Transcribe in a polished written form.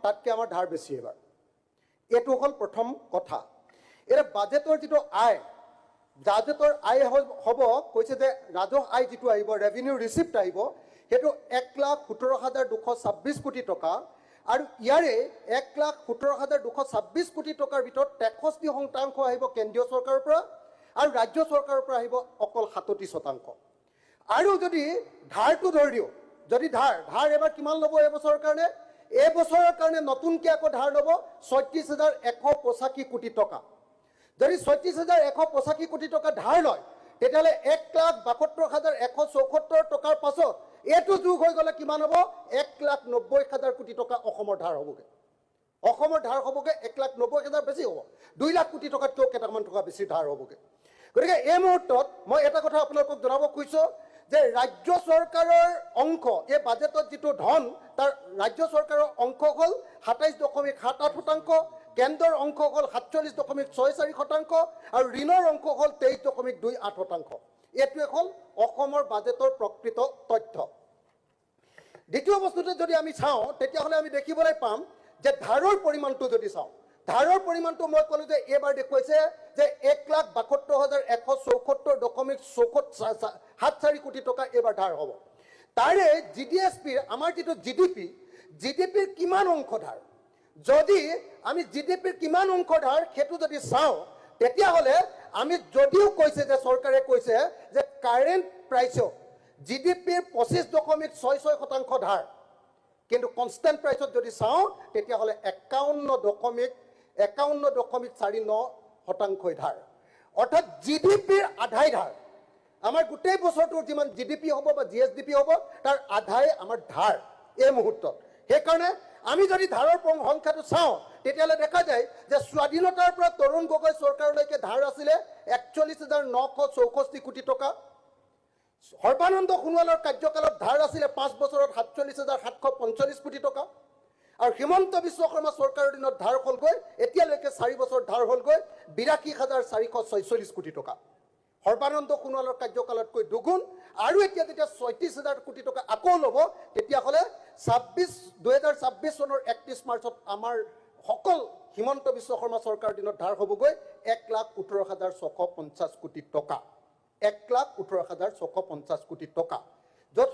তাতকৈ আমাৰ ধাৰ বেছি এবাৰ। এইটো হ'ল প্ৰথম কথা। এতিয়া বাজেটৰ যিটো আয়, বাজেটৰ আয় হ'ব কৈছে যে ৰাজহ আয় যিটো আহিব, ৰেভিনিউ ৰিচিপ্ট আহিব, সেইটো 1,17,226 কোটি টকা। আৰু ইয়াৰে 1,17,226 কোটি টকাৰ ভিতৰত 63% আহিব কেন্দ্ৰীয় চৰকাৰৰ পৰা আৰু ৰাজ্য চৰকাৰৰ পৰা আহিব অকল 37%। আৰু যদি ধাৰটো ধৰি দিওঁ, যদি ধাৰ এবাৰ কিমান ল'ব এইবছৰৰ কাৰণে? এইবছৰৰ কাৰণে নতুনকৈ আকৌ ধাৰ ল'ব 36,185 কোটি টকা। যদি 36,185 কোটি টকা ধাৰ লয়, তেতিয়াহ'লে 1,72,174 টকাৰ পাছত এইটো যোগ হৈ গ'লে কিমান হ'ব? 1,90,000 কোটি টকা অসমৰ ধাৰ হ'বগৈ। অসমৰ ধাৰ হ'বগৈ 1,90,000, বেছি হ'ব, 2 লাখ কোটি টকাতকৈও কেইটামান টকা বেছি ধাৰ হ'বগৈ। গতিকে এই মুহূৰ্তত মই এটা কথা আপোনালোকক জনাব খুজিছোঁ যে ৰাজ্য চৰকাৰৰ অংশ, এই বাজেটত যিটো ধন, তাৰ ৰাজ্য চৰকাৰৰ অংশ হ'ল 27.78%, কেন্দ্ৰৰ অংশ হ'ল 47.64% আৰু ঋণৰ অংশ হ'ল 23.28%। এইটোৱে হ'ল অসমৰ বাজেটৰ প্ৰকৃত তথ্য। দ্বিতীয় বস্তুটো যদি আমি চাওঁ, তেতিয়াহ'লে আমি দেখিবলৈ পাম যে ধাৰৰ পৰিমাণটো যদি চাওঁ, ধাৰৰ পৰিমাণটো মই ক'লোঁ যে এইবাৰ দেখুৱাইছে যে 1,72,174.74 কোটি টকা এইবাৰ ধাৰ হ'ব। তাৰে GDSPৰ, আমাৰ যিটো জিডিপিৰ কিমান অংশ ধাৰ, যদি আমি জিডিপিৰ কিমান অংশ ধাৰ সেইটো যদি চাওঁ, তেতিয়াহ'লে আমি যদিও কৈছে যে চৰকাৰে কৈছে যে কাৰেণ্ট প্ৰাইচত জিডিপিৰ 25.66% ধাৰ, কিন্তু কনষ্টেণ্ট প্ৰাইচত যদি চাওঁ তেতিয়াহ'লে 51.49% ধাৰ। অৰ্থাৎ জিডিপিৰ আধাই ধাৰ। আমাৰ গোটেই বছৰটোৰ যিমান জিডিপি হ'ব বা GSDP হ'ব, তাৰ আধাই আমাৰ ধাৰ এই মুহূৰ্তত। সেইকাৰণে আমি যদি ধাৰৰ সংখ্যাটো চাওঁ, তেতিয়াহ'লে দেখা যায় যে স্বাধীনতাৰ পৰা তৰুণ গগৈ চৰকাৰলৈকে ধাৰ আছিলে 41,964 কোটি টকা। সৰ্বানন্দ সোণোৱালৰ কাৰ্যকালত ধাৰ আছিলে 5 বছৰত 47,745 কোটি টকা। আৰু হিমন্ত বিশ্ব শৰ্মা চৰকাৰৰ দিনত ধাৰ হ'লগৈ, এতিয়ালৈকে 4 বছৰ ধাৰ হ'লগৈ 82,446 কোটি টকা। সৰ্বানন্দ সোণোৱালৰ কাৰ্যকালতকৈ দুগুণ। আৰু এতিয়া যেতিয়া 36,000 কোটি টকা আকৌ ল'ব, তেতিয়াহ'লে 2026 চনৰ 31 মাৰ্চত আমাৰ সকল হিমন্ত বিশ্ব শৰ্মা চৰকাৰৰ দিনত ধাৰ হ'বগৈ 1,18,650 কোটি টকা। 1,18,650 কোটি টকা, য'ত